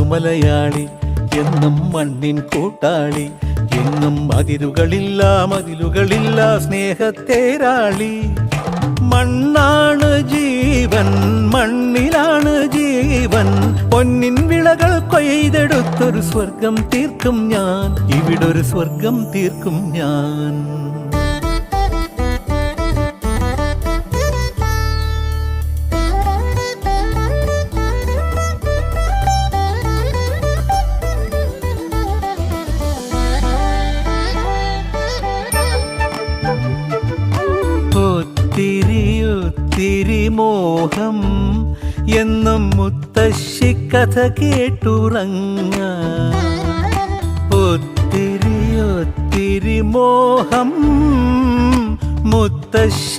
മലയാളി എന്നും മണ്ണിൻ കൂട്ടാളി, എങ്ങും മതിലുകളില്ല സ്നേഹത്തേരാളി. മണ്ണാണ് ജീവൻ, മണ്ണിലാണ് ജീവൻ, പൊന്നിൻ വിളകൾ കൊയ്തെടുത്തൊരു സ്വർഗം തീർക്കും ഞാൻ, ഇവിടൊരു സ്വർഗം തീർക്കും ഞാൻ. ഒത്തിരി മോഹം എന്നും മുത്തശ്ശി കഥ കേട്ടുറങ്ങ. ഒത്തിരി മോഹം മുത്തശ്ശി